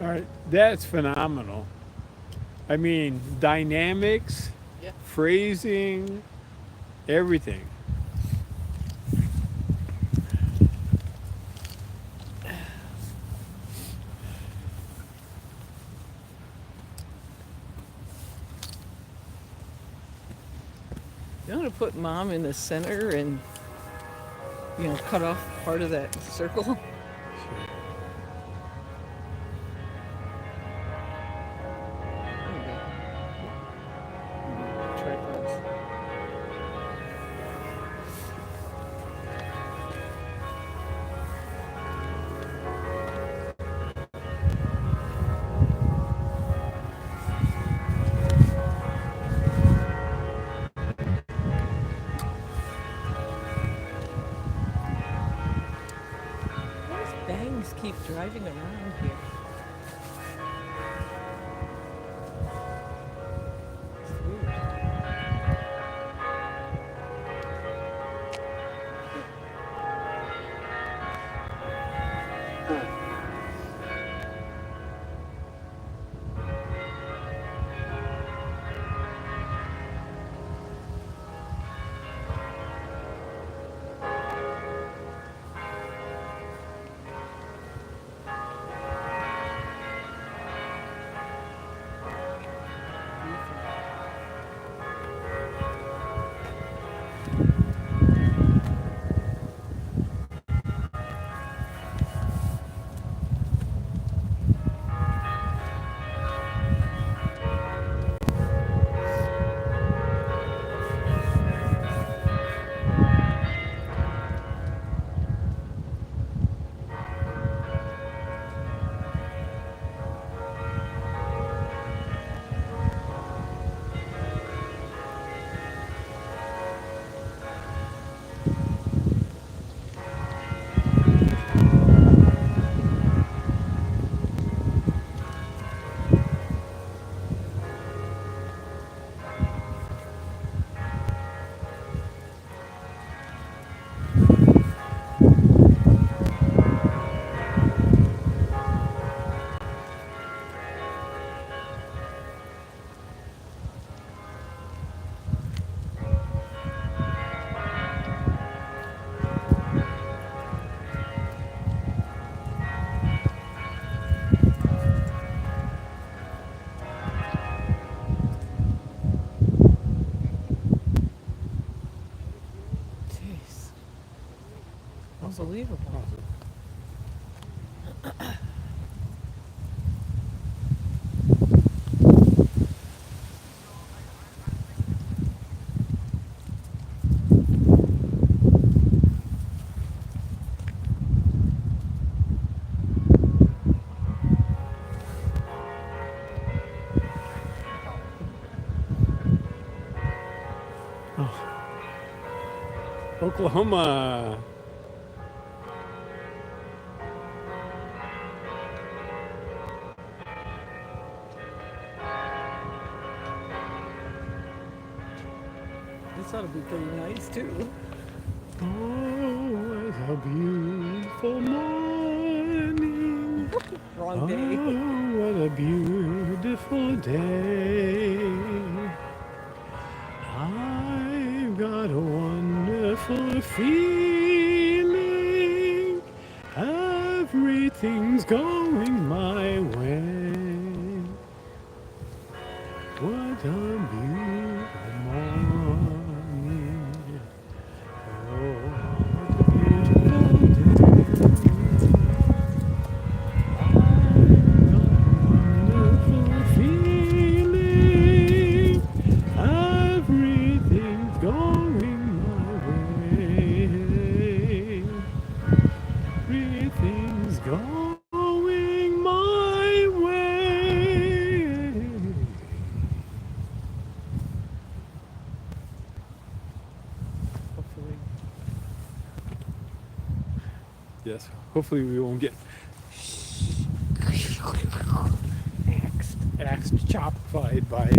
right, that's phenomenal. I mean, dynamics, Yeah. phrasing, everything. I'm gonna put Mom in the center and cut off part of that circle. There you go. Tripods. Why does Bangs keep driving around here? It's weird. Jeez. Unbelievable. Oklahoma. This ought to be pretty nice too. Oh, what a beautiful morning. Wrong day. Oh, what a beautiful day. I've got a wonderful feeling. Everything's going my way. What a beautiful morning. Oh, what a beautiful day. Feeling everything's going my way. Everything's going my way. Hopefully. Yes, hopefully we won't get axed, chopified by.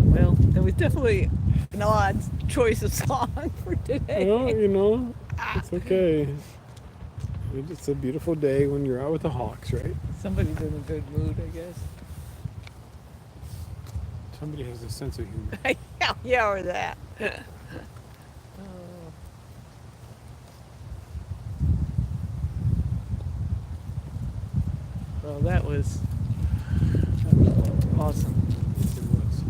Well, that was definitely an odd choice of song for today. Well, it's okay. It's a beautiful day when you're out with the hawks, right? Somebody's in a good mood, I guess. Somebody has a sense of humor. Yeah, or that. Well, that was awesome. Yes, it was.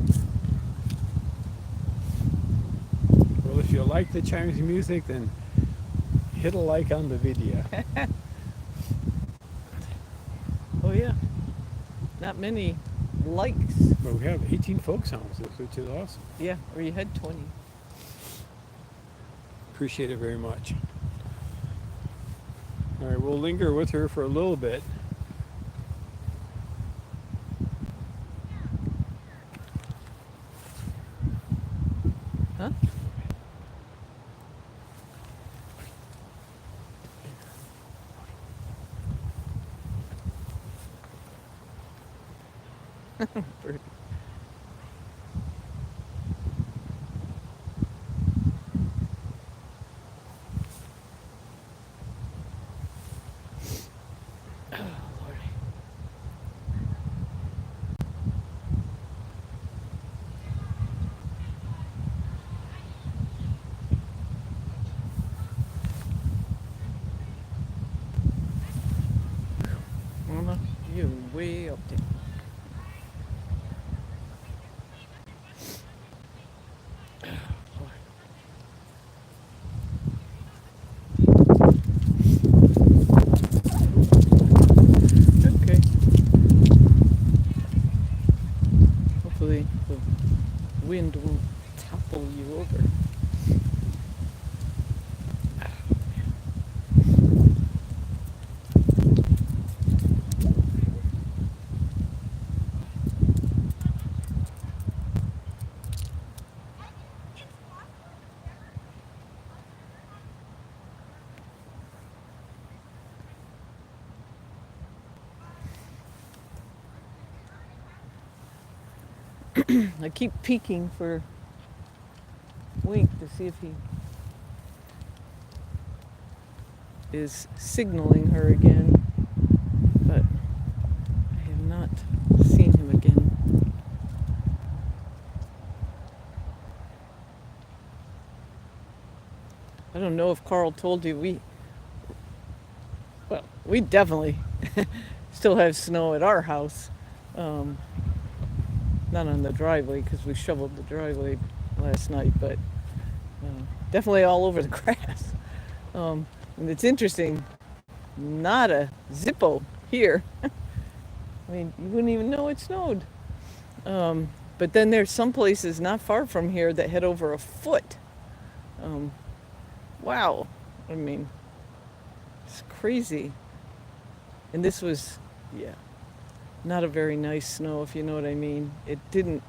Well, if you like the Chinese music, then hit a like on the video. Oh yeah, not many likes. But we have 18 folk songs, which is awesome. Yeah, or you had 20. Appreciate it very much. All right, we'll linger with her for a little bit. Huh? Bird. Oh, Lordy. Mama, you way up there. Okay. Hopefully the wind won't topple you over. I keep peeking for Wink to see if he is signaling her again, but I have not seen him again. I don't know if Karel told you we definitely still have snow at our house. Not on the driveway because we shoveled the driveway last night, but definitely all over the grass. And it's interesting, not a Zippo here. I mean, you wouldn't even know it snowed. But then there's some places not far from here that had over a foot. Wow. I mean, it's crazy. And this was, yeah, not a very nice snow, if you know what I mean. It didn't,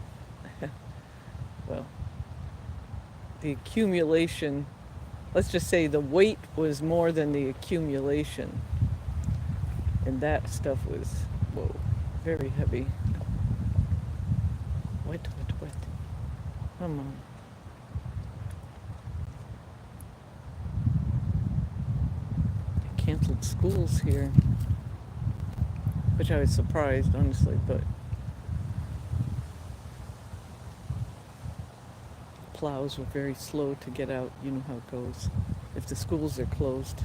well, the accumulation, let's just say the weight was more than the accumulation. And that stuff was, whoa, very heavy. Wet. Come on. They canceled schools here, which I was surprised, honestly, but plows were very slow to get out. You know how it goes if the schools are closed.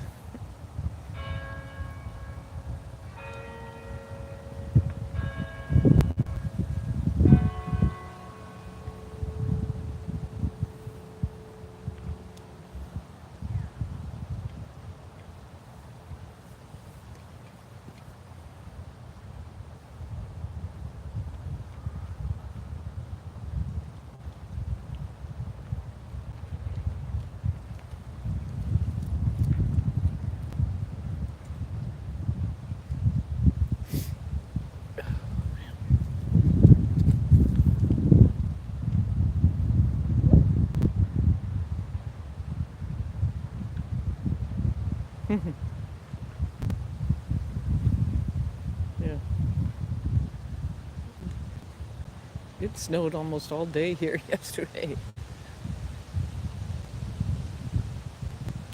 Yeah. It snowed almost all day here yesterday.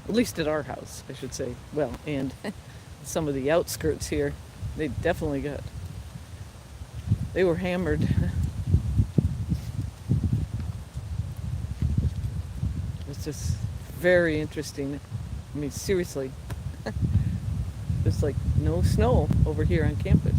At least at our house, I should say. Well, and some of the outskirts here, they definitely got. They were hammered. It's just very interesting. I mean, seriously, there's like no snow over here on campus.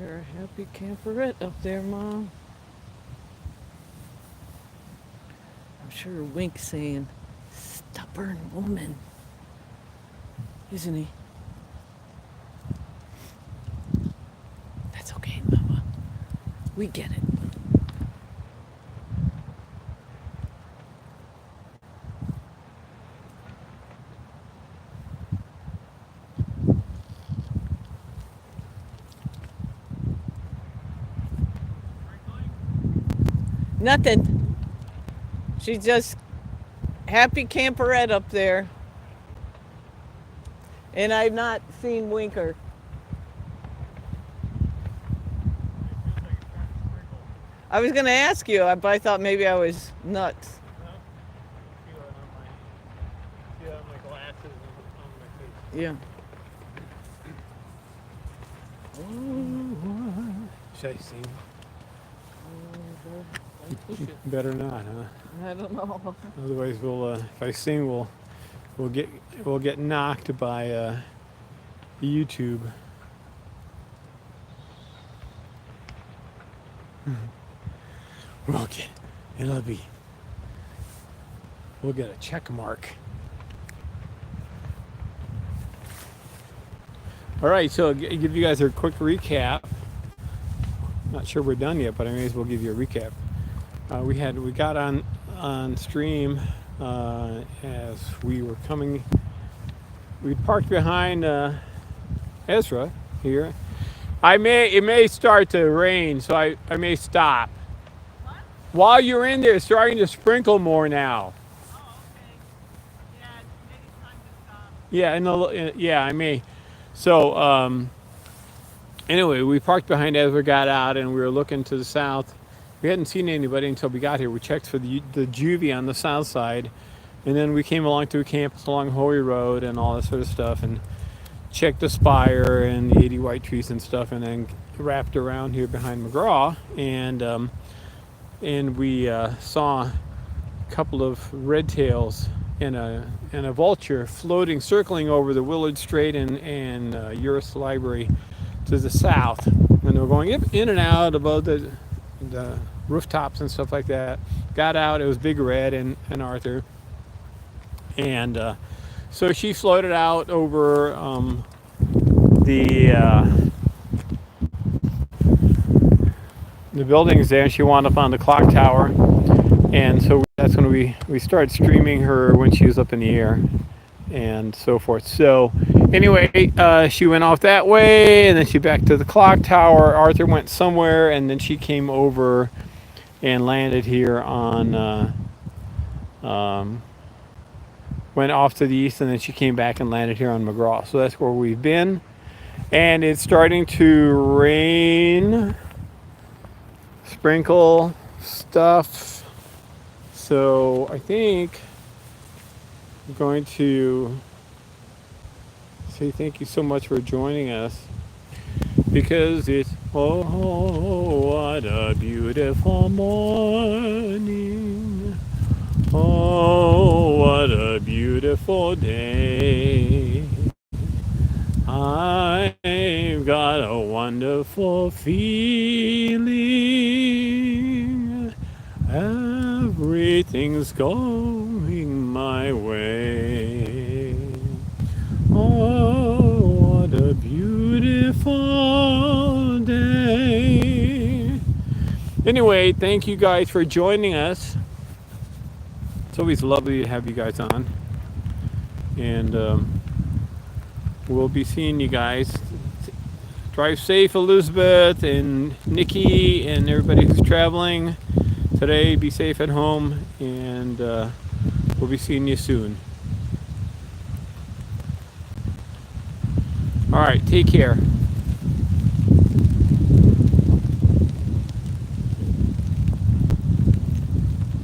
You're a happy camperette up there, Mom. I'm sure Wink's saying, stubborn woman, isn't he? That's okay, Mama. We get it. Nothing. She's just happy camperette up there. And I've not seen Winker. I was going to ask you, but I thought maybe I was nuts. Feel on my glasses and on my face. Yeah. Should I sing? Better not, huh? I don't know. Otherwise, we'll if I sing, we'll get knocked by YouTube. We'll get a check mark. All right, so I'll give you guys a quick recap. Not sure we're done yet, but I may as well give you a recap. We got on stream as we were coming. We parked behind Ezra here. It may start to rain, so I may stop. What? While you're in there, it's starting to sprinkle more now. Oh, okay. Yeah, maybe it's time to stop. Yeah, I may. So anyway, we parked behind Ezra, got out, and we were looking to the south. We hadn't seen anybody until we got here. We checked for the juvie on the south side, and then we came along through campus along Holy Road and all that sort of stuff, and checked the spire and the 80 white trees and stuff, and then wrapped around here behind McGraw, and we saw a couple of red tails and a vulture floating, circling over the Willard Strait and Uris Library to the south, and they were going in and out above the rooftops and stuff like that. Got out. It was Big Red and Arthur, and so she floated out over the buildings there, and she wound up on the clock tower. And so that's when we started streaming her when she was up in the air and so forth. So anyway, she went off that way, and then she back to the clock tower. Arthur went somewhere, and then she came over and landed here on went off to the east, and then she came back and landed here on McGraw. So that's where we've been, and it's starting to rain. sprinkle stuff. So I think I'm going to say thank you so much for joining us, because it's, oh, what a beautiful morning. Oh, what a beautiful day. I've got a wonderful feeling. Everything's going my way. Oh, what a beautiful day. Anyway, thank you guys for joining us. It's always lovely to have you guys on. And we'll be seeing you guys. Drive safe, Elizabeth and Nikki and everybody who's traveling today. Be safe at home, and we'll be seeing you soon. All right, take care.